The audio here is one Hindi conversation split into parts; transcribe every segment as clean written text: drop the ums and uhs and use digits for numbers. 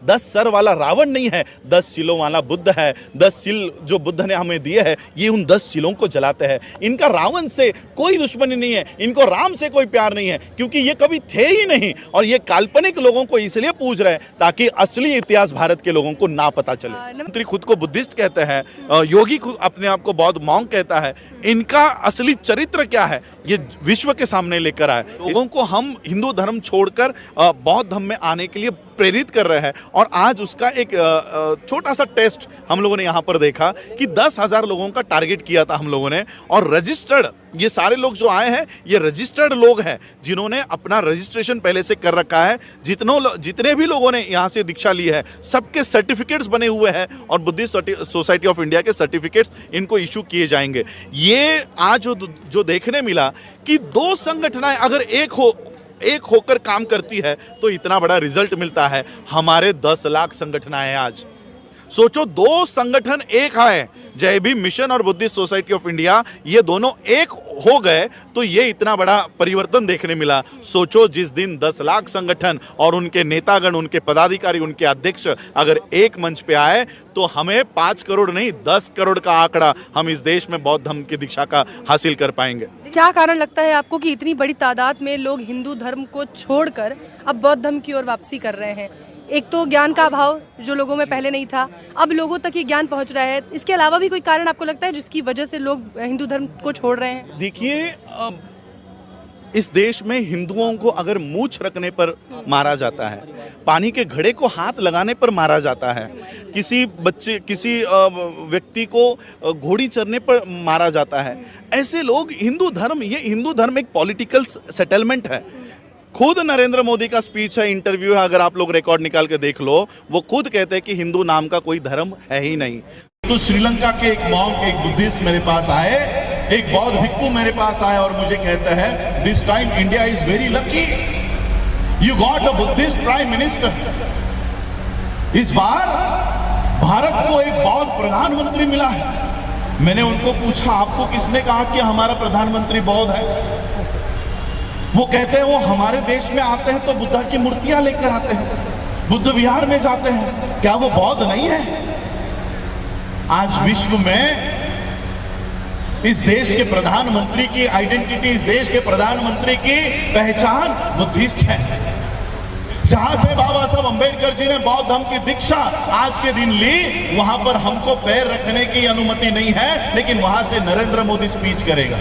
10 सर वाला रावण नहीं है, 10 सिलों वाला बुद्ध है। 10 सिल जो बुद्ध ने हमें दिए हैं, ये उन 10 सिलों को जलाते हैं। इनका रावण से कोई दुश्मनी नहीं है, इनको राम से कोई प्यार नहीं है, क्योंकि ये कभी थे ही नहीं। और ये काल्पनिक लोगों को इसलिए पूज रहे हैं ताकि असली इतिहास भारत के लोगों को ना पता चले। मंत्री खुद को बुद्धिस्ट कहते हैं, योगी खुद अपने आप को बौद्ध मॉन्क कहता है। इनका असली चरित्र क्या है, ये विश्व के सामने लेकर आए। लोगों को हम हिंदू धर्म छोड़कर बौद्ध धर्म में आने के लिए प्रेरित कर रहे हैं। और आज उसका एक छोटा सा टेस्ट हम लोगों ने यहाँ पर देखा कि 10,000 लोगों का टारगेट किया था हम लोगों ने, और रजिस्टर्ड ये सारे लोग जो आए हैं ये रजिस्टर्ड लोग हैं जिन्होंने अपना रजिस्ट्रेशन पहले से कर रखा है। जितने भी लोगों ने यहाँ से दीक्षा ली है सबके सर्टिफिकेट्स बने हुए हैं और बुद्धिस्ट सोसाइटी ऑफ इंडिया के सर्टिफिकेट्स इनको इशू किए जाएंगे। ये आज जो देखने मिला कि 2 संगठनें अगर एक होकर काम करती है तो इतना बड़ा रिजल्ट मिलता है। हमारे 10 लाख संगठनें हैं आज। सोचो 2 संगठन एक आए, जय भीम मिशन और बुद्धिस्ट सोसाइटी ऑफ इंडिया, ये दोनों एक हो गए तो ये इतना बड़ा परिवर्तन देखने मिला। सोचो जिस दिन 10 लाख संगठन और उनके नेतागण, उनके पदाधिकारी, उनके अध्यक्ष अगर एक मंच पे आए तो हमें 5 करोड़ नहीं 10 करोड़ का आंकड़ा हम इस देश में बौद्ध धर्म की दीक्षा का हासिल कर पाएंगे। क्या कारण लगता है आपको कि इतनी बड़ी तादाद में लोग हिंदू धर्म को छोड़कर अब बौद्ध धर्म की ओर वापसी कर रहे हैं? एक तो ज्ञान का अभाव जो लोगों में पहले नहीं था, अब लोगों तक ये ज्ञान पहुंच रहा है। इसके अलावा भी कोई कारण आपको लगता है जिसकी वजह से लोग हिंदू धर्म को छोड़ रहे हैं? देखिए, इस देश में हिंदुओं को अगर मूंछ रखने पर मारा जाता है, पानी के घड़े को हाथ लगाने पर मारा जाता है, किसी व्यक्ति को घोड़ी चरने पर मारा जाता है, ऐसे लोग हिंदू धर्म एक पॉलिटिकल सेटलमेंट है। खुद नरेंद्र मोदी का स्पीच है, इंटरव्यू है, अगर आप लोग रिकॉर्ड निकाल के देख लो, वो खुद कहते हैं कि हिंदू नाम का कोई धर्म है ही नहीं। तो श्रीलंका के एक मॉन्क, एक बुद्धिस्ट मेरे पास आए, एक बौद्ध भिक्खु मेरे पास आए और मुझे कहते हैं this time India is very lucky, you got a Buddhist prime minister. इस बार भारत को एक बौद्ध प्रधानमंत्री मिला है। मैंने उनको पूछा आपको किसने कहा कि हमारा प्रधानमंत्री बौद्ध है? वो कहते हैं वो हमारे देश में आते हैं तो बुद्धा की मूर्तियां लेकर आते हैं, बुद्ध विहार में जाते हैं, क्या वो बौद्ध नहीं है? आज विश्व में इस देश के प्रधानमंत्री की आइडेंटिटी, इस देश के प्रधानमंत्री की पहचान बुद्धिस्ट है। जहां से बाबा साहब अंबेडकर जी ने बौद्ध धर्म की दीक्षा आज के दिन ली, वहां पर हमको पैर रखने की अनुमति नहीं है, लेकिन वहां से नरेंद्र मोदी स्पीच करेगा,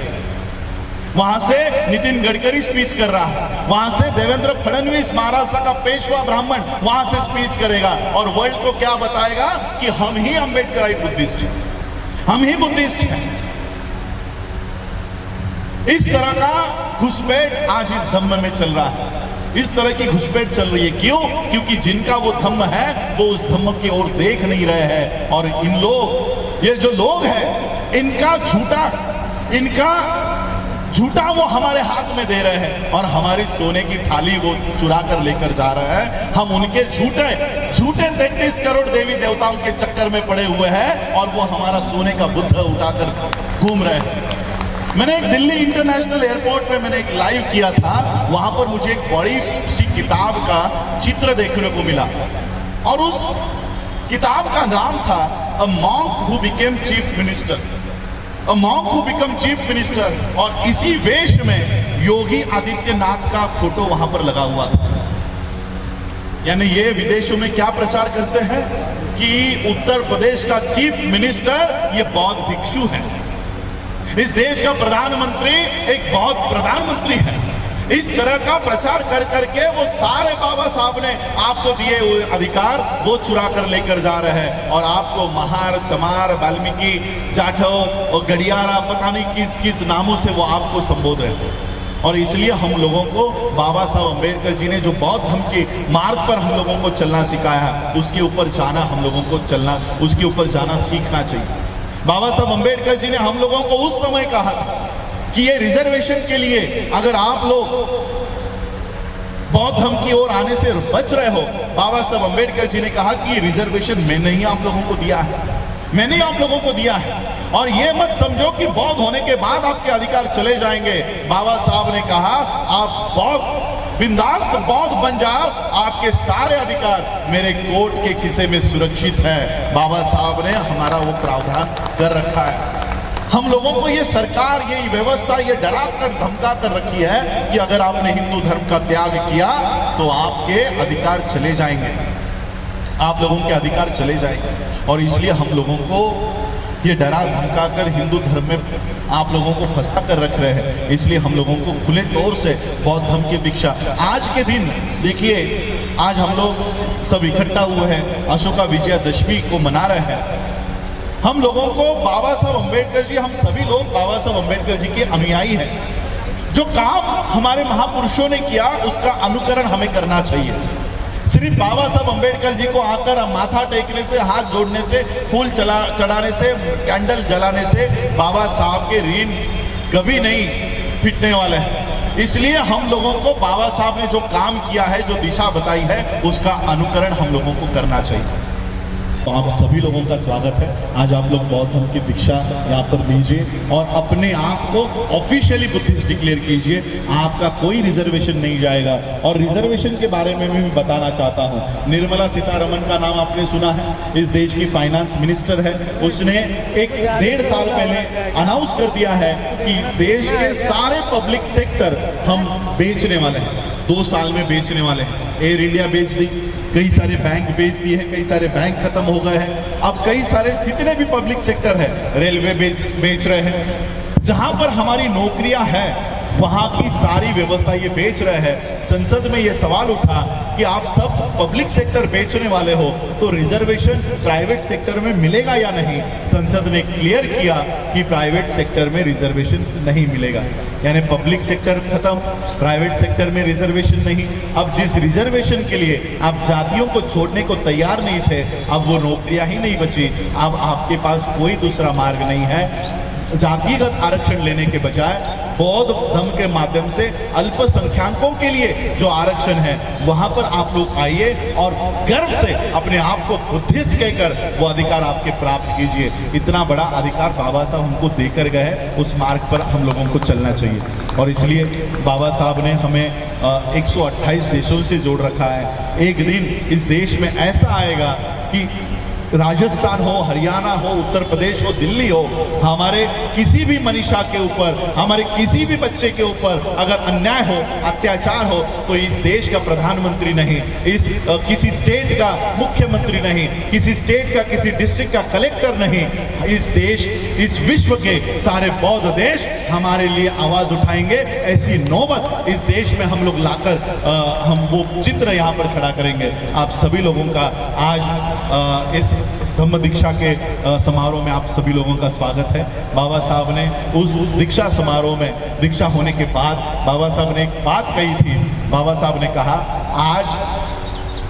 वहां से नितिन गडकरी स्पीच कर रहा है, वहां से देवेंद्र फडणवीस महाराष्ट्र का पेशवा ब्राह्मण वहां से स्पीच करेगा और वर्ल्ड को क्या बताएगा कि हम ही अंबेडकराइट बुद्धिस्ट हैं, हम ही बुद्धिस्ट हैं। इस तरह का घुसपैठ आज इस धम्म में चल रहा है, इस तरह की घुसपैठ चल रही है। क्यों? क्योंकि जिनका वो धम्म है वो उस धम्म की ओर देख नहीं रहे हैं। और ये जो लोग हैं, इनका झूठा वो हमारे हाथ में दे रहे हैं और हमारी सोने की थाली वो चुरा कर लेकर जा रहे हैं। हम उनके झूठे 33 करोड़ देवी देवताओं के चक्कर में पड़े हुए हैं और वो हमारा सोने का बुद्ध उठाकर घूम रहे हैं। मैंने एक दिल्ली इंटरनेशनल एयरपोर्ट पे मैंने एक लाइव किया था, वहां पर मुझे एक बड़ी सी किताब का चित्र देखने को मिला और उस किताब का नाम था a monk who became chief minister, a monk who become chief minister. और इसी वेश में योगी आदित्यनाथ का फोटो वहां पर लगा हुआ था। यानी ये विदेशों में क्या प्रचार करते हैं कि उत्तर प्रदेश का चीफ मिनिस्टर ये बौद्ध भिक्षु है, इस देश का प्रधानमंत्री एक बौद्ध प्रधानमंत्री है। इस तरह का प्रचार कर करके वो सारे बाबा साहब ने आपको दिए हुए अधिकार वो चुरा कर लेकर जा रहे हैं और आपको महार, चमार, वाल्मीकि, जाठव और गडियारा, पता नहीं किस किस नामों से वो आपको संबोध रहे हैं। और इसलिए हम लोगों को बाबा साहब अंबेडकर जी ने जो बौद्ध धर्म के मार्ग पर हम लोगों को चलना सिखाया है, उसके ऊपर जाना हम लोगों को चलना, उसके ऊपर जाना सीखना चाहिए। बाबा साहब अंबेडकर जी ने हम लोगों को उस समय कहा कि ये रिजर्वेशन के लिए अगर आप लोग बौद्ध धर्म की ओर आने से बच रहे हो, बाबा साहब अंबेडकर जी ने कहा कि रिजर्वेशन मैंने ही आप लोगों को दिया है, मैंने ही आप लोगों को दिया है और ये मत समझो कि बौद्ध होने के बाद आपके अधिकार चले जाएंगे। बाबा साहब ने कहा आप बिंदास बौद्ध बन जाओ, आपके सारे अधिकार मेरे कोर्ट के खिसे में सुरक्षित है। बाबा साहब ने हमारा वो प्रावधान कर रखा है। हम लोगों को ये सरकार, ये व्यवस्था ये डरा कर धमका कर रखी है कि अगर आपने हिंदू धर्म का त्याग किया तो आपके अधिकार चले जाएंगे, आप लोगों के अधिकार चले जाएंगे। और इसलिए हम लोगों को ये डरा धमका कर हिंदू धर्म में आप लोगों को फंसा कर रख रहे हैं। इसलिए हम लोगों को खुले तौर से बौद्ध धर्म की दीक्षा आज के दिन देखिए, आज हम लोग सब इकट्ठा हुए हैं, अशोका विजयादशमी को मना रहे हैं। हम लोगों को बाबा साहब अम्बेडकर जी, हम सभी लोग बाबा साहब अम्बेडकर जी के अनुयायी हैं। जो काम हमारे महापुरुषों ने किया उसका अनुकरण हमें करना चाहिए। सिर्फ बाबा साहब अम्बेडकर जी को आकर माथा टेकने से, हाथ जोड़ने से, फूल चढ़ाने से, कैंडल जलाने से बाबा साहब के ऋण कभी नहीं फिटने वाले हैं। इसलिए हम लोगों को बाबा साहब ने जो काम किया है, जो दिशा बताई है, उसका अनुकरण हम लोगों को करना चाहिए। तो आप सभी लोगों का स्वागत है। आज आप लोग बौद्ध धर्म की दीक्षा यहाँ पर लीजिए और अपने आप को ऑफिशियली बुद्धिस्ट डिक्लेयर कीजिए। आपका कोई रिजर्वेशन नहीं जाएगा। और रिजर्वेशन के बारे में मैं बताना चाहता हूँ, निर्मला सीतारमण का नाम आपने सुना है, इस देश की फाइनेंस मिनिस्टर है। उसने 1.5 साल पहले अनाउंस कर दिया है कि देश के सारे पब्लिक सेक्टर हम बेचने वाले हैं, 2 साल में बेचने वाले हैं। एयर इंडिया बेच दी, कई सारे बैंक बेच दिए हैं, कई सारे बैंक खत्म हो गए हैं। अब कई सारे जितने भी पब्लिक सेक्टर है, रेलवे बेच रहे हैं। जहां पर हमारी नौकरियां हैं वहां की सारी व्यवस्था ये बेच रहे हैं। संसद में ये सवाल उठा कि आप सब पब्लिक सेक्टर बेचने वाले हो तो रिजर्वेशन प्राइवेट सेक्टर में मिलेगा या नहीं। संसद ने क्लियर किया कि प्राइवेट सेक्टर में रिजर्वेशन नहीं मिलेगा, यानी पब्लिक सेक्टर खत्म, प्राइवेट सेक्टर में रिजर्वेशन नहीं। अब जिस रिजर्वेशन के लिए आप जातियों को छोड़ने को तैयार नहीं थे, अब वो नौकरियां ही नहीं बची। अब आपके पास कोई दूसरा मार्ग नहीं है। जातिगत आरक्षण लेने के बजाय बौद्ध धर्म के माध्यम से अल्पसंख्यकों के लिए जो आरक्षण है वहां पर आप लोग आइए और गर्व से अपने आप को बुद्धिस्ट कहकर वो अधिकार आपके प्राप्त कीजिए। इतना बड़ा अधिकार बाबा साहब हमको देकर गए, उस मार्ग पर हम लोगों को चलना चाहिए। और इसलिए बाबा साहब ने हमें 128 देशों से जोड़ रखा है। एक दिन इस देश में ऐसा आएगा कि राजस्थान हो, हरियाणा हो, उत्तर प्रदेश हो, दिल्ली हो, हमारे किसी भी मनीषा के ऊपर, हमारे किसी भी बच्चे के ऊपर अगर अन्याय हो, अत्याचार हो तो इस देश का प्रधानमंत्री नहीं, इस किसी स्टेट का मुख्यमंत्री नहीं, किसी स्टेट का किसी डिस्ट्रिक्ट का कलेक्टर नहीं, इस देश, इस विश्व के सारे बौद्ध देश हमारे लिए आवाज उठाएंगे। ऐसी नौबत इस देश में हम लोग लाकर हम वो चित्र यहाँ पर खड़ा करेंगे। आप सभी लोगों का आज इस धम्म दीक्षा के समारोह में आप सभी लोगों का स्वागत है। बाबा साहब ने उस दीक्षा समारोह में, दीक्षा होने के बाद बाबा साहब ने एक बात कही थी। बाबा साहब ने कहा, आज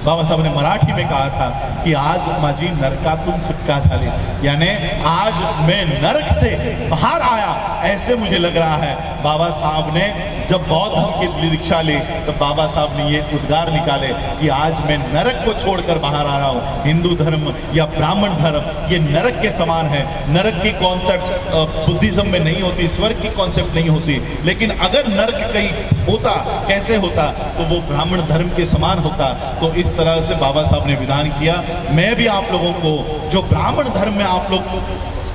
बाबा साहब ने मराठी में कहा था कि आज माझी नरकातून सुटका झाली, यानी आज मैं नरक से बाहर आया, ऐसे मुझे लग रहा है। बाबा साहब ने जब बौद्ध धर्म की दीक्षा ली तो बाबा साहब ने ये उद्गार निकाले कि आज मैं नरक को छोड़कर बाहर आ रहा हूँ। हिंदू धर्म या ब्राह्मण धर्म ये नरक के समान है। नरक की कॉन्सेप्ट बुद्धिज्म में नहीं होती, स्वर्ग की कॉन्सेप्ट नहीं होती, लेकिन अगर नरक कहीं होता, कैसे होता, तो वो ब्राह्मण धर्म के समान होता। तो इस तरह से बाबा साहब ने विधान किया। मैं भी आप लोगों को, जो ब्राह्मण धर्म में आप लोग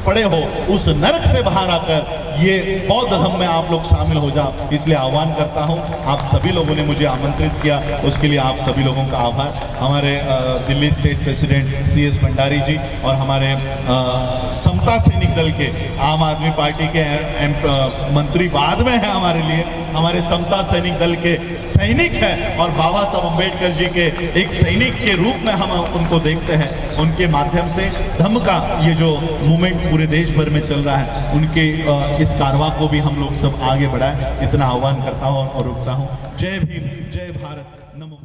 पड़े हो, उस नरक से बाहर आकर ये बौद्ध धर्म में आप लोग शामिल हो जाओ, इसलिए आह्वान करता हूँ। आप सभी लोगों ने मुझे आमंत्रित किया, उसके लिए आप सभी लोगों का आभार। हमारे Delhi state president CS Bhandari ji और हमारे समता सैनिक दल के, आम आदमी पार्टी के मंत्री बाद में हैं हमारे लिए, हमारे समता सैनिक दल के सैनिक हैं और बाबा साहब अम्बेडकर जी के एक सैनिक के रूप में हम उनको देखते हैं। उनके माध्यम से धम्म का ये जो मूवमेंट पूरे देश भर में चल रहा है, उनके इस कारवां को भी हम लोग सब आगे बढ़ाएं, इतना आह्वान करता हूं और रुकता हूं। जय भीम, जय भारत, नमो।